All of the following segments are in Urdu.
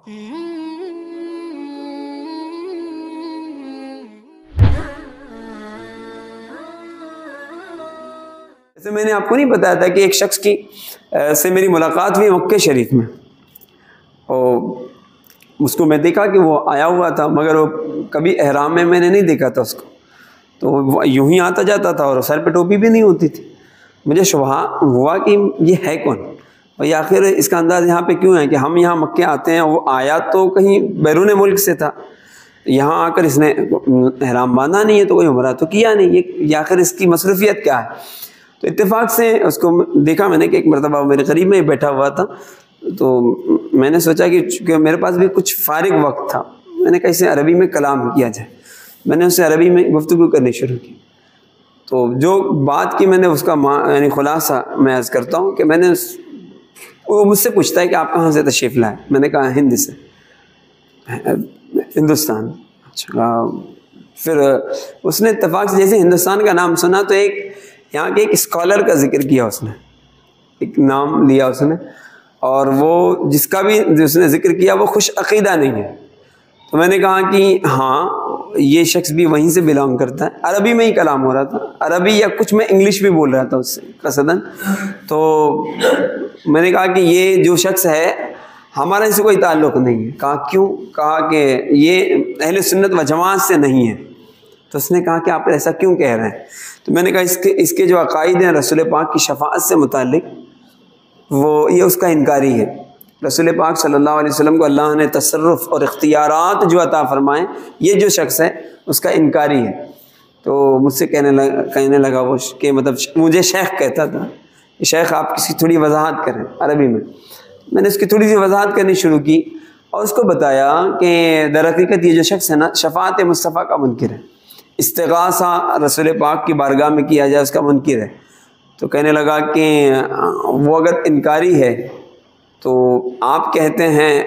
جیسے میں نے آپ کو نہیں بتایا تھا کہ ایک شخص کی سے میری ملاقات ہوئی مکہ شریف میں، اور اس کو میں دیکھا کہ وہ آیا ہوا تھا، مگر وہ کبھی احرام میں نے نہیں دیکھا تھا اس کو، تو وہ یوں ہی آتا جاتا تھا اور سر پہ ٹوپی بھی نہیں ہوتی تھی۔ مجھے شبہ ہوا کہ یہ ہے کون، اور یہ آخر اس کا انداز یہاں پہ کیوں ہے کہ ہم یہاں مکہ آتے ہیں، وہ آیا تو کہیں بیرون ملک سے تھا، یہاں آ کر اس نے احرام باندھا نہیں ہے تو کوئی عمرہ تو کیا نہیں، یہ آخر اس کی مصروفیت کیا ہے؟ تو اتفاق سے اس کو دیکھا میں نے کہ ایک مرتبہ میرے قریب میں ہی بیٹھا ہوا تھا، تو میں نے سوچا کہ چونکہ میرے پاس بھی کچھ فارغ وقت تھا، میں نے کہا اسے عربی میں کلام کیا جائے، میں نے اسے عربی میں گفتگو کرنی شروع کی۔ تو جو بات کی میں نے اس کا یعنی خلاصہ میں عرض کرتا ہوں کہ میں نے وہ مجھ سے پوچھتا ہے کہ آپ کہاں سے تشریف لائے، میں نے کہا ہند سے، ہندوستان۔ اچھا، پھر اس نے اتفاق سے جیسے ہندوستان کا نام سنا تو ایک یہاں کے ایک اسکالر کا ذکر کیا، اس نے ایک نام لیا اس نے، اور وہ جس کا بھی اس نے ذکر کیا وہ خوش عقیدہ نہیں ہے۔ تو میں نے کہا کہ ہاں یہ شخص بھی وہیں سے بلانگ کرتا ہے، عربی میں ہی کلام ہو رہا تھا، عربی یا کچھ میں انگلش بھی بول رہا تھا اس سے قصداً۔ تو میں نے کہا کہ یہ جو شخص ہے ہمارا اس سے کوئی تعلق نہیں ہے۔ کہا کیوں؟ کہا کہ یہ اہل سنت و جماعت سے نہیں ہے۔ تو اس نے کہا کہ آپ ایسا کیوں کہہ رہے ہیں؟ تو میں نے کہا اس کے جو عقائد ہیں رسول پاک کی شفاعت سے متعلق، وہ یہ اس کا انکاری ہے۔ رسول پاک صلی اللہ علیہ وسلم کو اللہ نے تصرف اور اختیارات جو عطا فرمائے، یہ جو شخص ہے اس کا انکاری ہے۔ تو مجھ سے کہنے لگا وہ کہ مطلب مجھے شیخ کہتا تھا، شیخ آپ کسی تھوڑی وضاحت کریں عربی میں۔ میں نے اس کی تھوڑی سی وضاحت کرنی شروع کی اور اس کو بتایا کہ در حقیقت یہ جو شخص ہے نا شفاعت مصطفیٰ کا منکر ہے، استغاثہ رسول پاک کی بارگاہ میں کیا جائے اس کا منکر ہے۔ تو کہنے لگا کہ وہ اگر انکاری ہے تو آپ کہتے ہیں،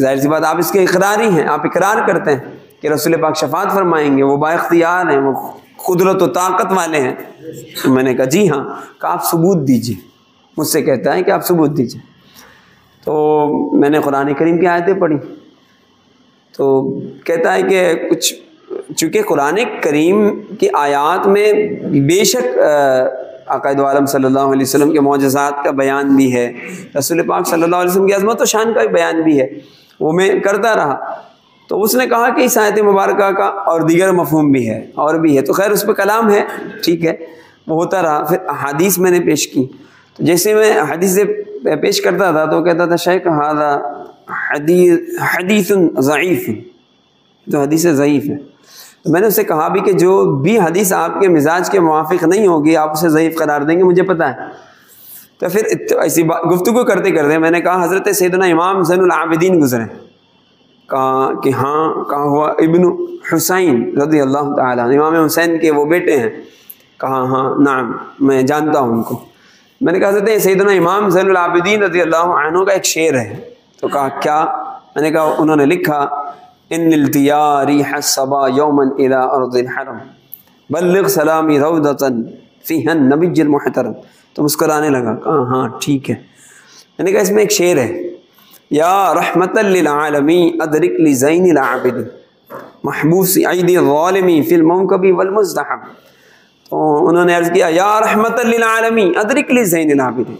ظاہر سی بات آپ اس کے اقراری ہیں، آپ اقرار کرتے ہیں کہ رسول پاک شفاعت فرمائیں گے، وہ بااختیار ہیں، وہ قدرت و طاقت والے ہیں۔ تو میں نے کہا جی ہاں۔ کہا آپ ثبوت دیجیے، مجھ سے کہتا ہے کہ آپ ثبوت دیجیے۔ تو میں نے قرآن کریم کی آیتیں پڑھی، تو کہتا ہے کہ کچھ چونکہ قرآن کریم کی آیات میں بے شک عقائد عالم صلی اللہ علیہ وسلم کے معجزات کا بیان بھی ہے، رسول پاک صلی اللہ علیہ وسلم کی عظمت و شان کا بھی بیان بھی ہے، وہ میں کرتا رہا۔ تو اس نے کہا کہ اس آیت مبارکہ کا اور دیگر مفہوم بھی ہے اور بھی ہے، تو خیر اس پہ کلام ہے، ٹھیک ہے، وہ ہوتا رہا۔ پھر حدیث میں نے پیش کی، تو جیسے میں حدیث پیش کرتا تھا تو وہ کہتا تھا شیخ ھذا حدیث ضعیف، تو حدیث ضعیف ہے۔ تو میں نے اسے کہا بھی کہ جو بھی حدیث آپ کے مزاج کے موافق نہیں ہوگی آپ اسے ضعیف قرار دیں گے، مجھے پتہ ہے۔ تو پھر ایسی گفتگو کرتے کرتے میں نے کہا حضرت سیدنا امام زین العابدین گزرے، کہا کہ ہاں، کہا ہوا ابن حسین رضی اللہ تعالیٰ، امام حسین کے وہ بیٹے ہیں؟ کہا ہاں نعم، میں جانتا ہوں ان کو۔ میں نے کہا حضرت سیدنا امام زین العابدین رضی اللہ عنہ کا ایک شعر ہے، تو کہا کیا؟ میں نے کہا انہوں نے لکھا ان التیا ریح الصبا یوما الى ارض الحرم بلغ سلامی روضۃ فیہا النبی المحترم۔ تو مسکرانے لگا، کہا ہاں ٹھیک ہے۔ میں نے کہا اس میں ایک شعر ہے، یا رحمت للعالمین ادرک لزین العابدین محبوس ایدی الظالمین فی الموکب والمزدحم۔ تو انہوں نے عرض کیا یا رحمت للعالمین ادرک لزین العابدین۔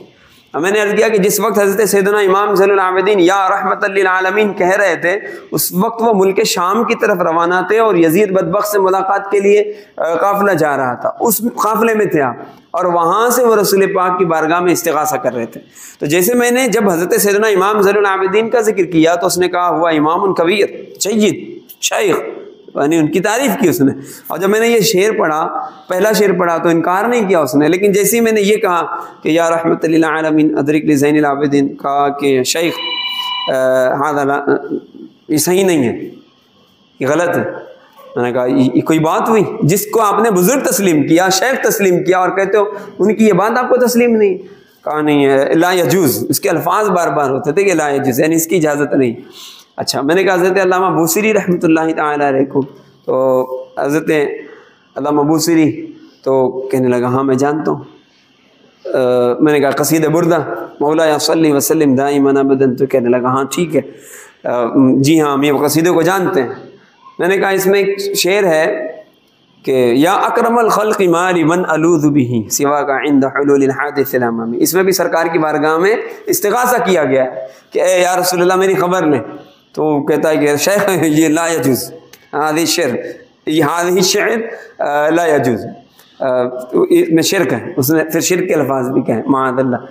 میں نے عرض کیا کہ جس وقت حضرت سیدنا امام زین العابدین یا رحمت للعالمین کہہ رہے تھے اس وقت وہ ملک شام کی طرف روانہ تھے اور یزید بدبخت سے ملاقات کے لیے قافلہ جا رہا تھا، اس قافلے میں تھے آپ، اور وہاں سے وہ رسول پاک کی بارگاہ میں استغاثہ کر رہے تھے۔ تو جیسے میں نے جب حضرت سیدنا امام زین العابدین کا ذکر کیا تو اس نے کہا ہوا امام کبیر سید شیخ، یعنی ان کی تعریف کی اس نے۔ اور جب میں نے یہ شعر پڑھا، پہلا شعر پڑھا تو انکار نہیں کیا اس نے، لیکن جیسے ہی میں نے یہ کہا کہ یا رحمت للعالمین ادرک لزین العابدین، کہا کہ شیخ یہ صحیح نہیں ہے، یہ غلط ہے۔ میں نے کہا یہ کوئی بات ہوئی؟ جس کو آپ نے بزرگ تسلیم کیا، شیخ تسلیم کیا، اور کہتے ہو ان کی یہ بات آپ کو تسلیم نہیں؟ کہا نہیں ہے، لا یجوز، اس کے الفاظ بار بار ہوتے تھے کہ لا یجوز، یعنی اس کی اجازت نہیں۔ اچھا، میں نے کہا حضرت علامہ بوصیری رحمۃ اللہ تعالیٰ علیہ کو، تو حضرت علامہ بوصیری تو کہنے لگا ہاں میں جانتا ہوں۔ میں نے کہا قصیدہ بردہ مولا صلی وسلم دائما ابدا، تو کہنے لگا ہاں ٹھیک ہے۔ جی ہاں ہم یہ قصیدے کو جانتے ہیں. میں نے کہا اس میں ایک شعر ہے کہ یا اکرم الخلق مالی من الوذ به سوا کا عند حلول الحادث الامامی. اس میں بھی سرکار کی بارگاہ میں استغاثہ کیا گیا ہے کہ اے یا رسول اللہ میری خبر لیں. تو وہ کہتا ہے کہ شیخ یہ لا یجوز هذه الشعر هذه الشعر لا يجوز میں شرک ہے. اس نے پھر شرک کے الفاظ بھی کہیں معاذ اللہ.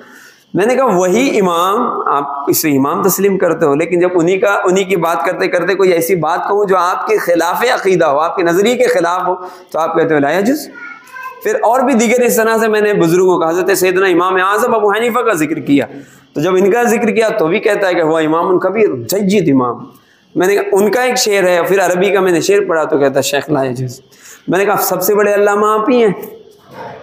میں نے کہا وہی امام آپ اسے امام تسلیم کرتے ہو، لیکن جب انہی کی بات کرتے کرتے کوئی ایسی بات کہوں جو آپ کے خلاف عقیدہ ہو، آپ کے نظریے کے خلاف ہو، تو آپ کہتے ہو لا یجوز. پھر اور بھی دیگر اس طرح سے میں نے بزرگوں کا، حضرت سیدنا امام اعظم ابو حنیفہ کا ذکر کیا، تو جب ان کا ذکر کیا تو بھی کہتا ہے کہ وہ امام کبیر جید امام. میں نے کہا ان کا ایک شعر ہے، پھر عربی کا میں نے شعر پڑھا تو کہتا ہے شیخ لا یجوز. میں نے کہا سب سے بڑے علامہ آپ ہی ہیں،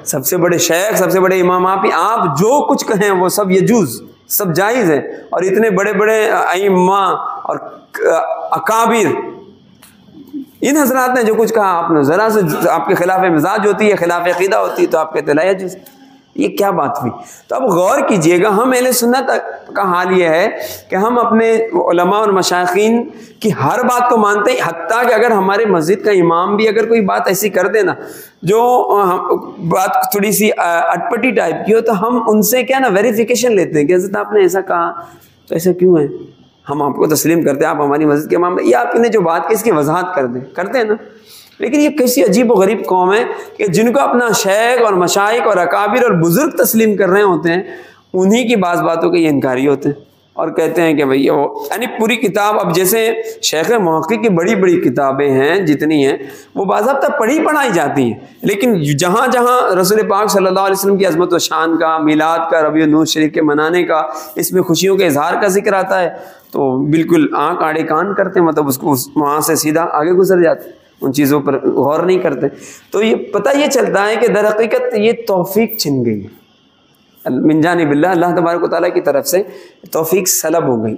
سب سے بڑے شیخ، سب سے بڑے امام آپ ہی، آپ جو کچھ کہیں وہ سب یجوز، سب جائز ہے. اور اتنے بڑے بڑے ائمہ اور اکابر ان حضرات نے جو کچھ کہا، آپ نے ذرا سے آپ کے خلاف مزاج ہوتی ہے، خلاف عقیدہ ہوتی ہے، تو آپ کہتے لا یجوز. یہ کیا بات ہوئی؟ تو اب غور کیجئے گا، ہم اہل سنت کا حال یہ ہے کہ ہم اپنے علماء اور مشائخین کی ہر بات کو مانتے ہیں، حتیٰ کہ اگر ہمارے مسجد کا امام بھی اگر کوئی بات ایسی کر دے نا جو بات تھوڑی سی اٹپٹی ٹائپ کی ہو، تو ہم ان سے کیا نا ویریفیکیشن لیتے ہیں کہ حضرت آپ نے ایسا کہا تو ایسا کیوں ہے. ہم آپ کو تسلیم کرتے ہیں، آپ ہماری مسجد کے امام، یا آپ نے جو بات کی اس کی وضاحت کر دیں، کرتے ہیں نا. لیکن یہ کیسی عجیب و غریب قوم ہے کہ جن کو اپنا شیخ اور مشائخ اور اکابر اور بزرگ تسلیم کر رہے ہوتے ہیں، انہی کی بعض باتوں کے یہ انکاری ہوتے ہیں اور کہتے ہیں کہ بھئی وہ یعنی پوری کتاب. اب جیسے شیخ محقق کی بڑی بڑی کتابیں ہیں جتنی ہیں، وہ باضابطہ پڑھی پڑھائی جاتی ہیں، لیکن جہاں جہاں رسول پاک صلی اللہ علیہ وسلم کی عظمت و شان کا، میلاد کا، ربیع النور شریف کے منانے کا، اس میں خوشیوں کے اظہار کا ذکر آتا ہے، تو بالکل آنکھ آڑے کان کرتے ہیں، مطلب اس کو وہاں سے سیدھا آگے گزر جاتے ہیں، ان چیزوں پر غور نہیں کرتے. تو یہ پتہ یہ چلتا ہے کہ در حقیقت یہ توفیق چھن گئی من جانب اللہ، اللہ تبارک و تعالیٰ کی طرف سے توفیق سلب ہو گئی.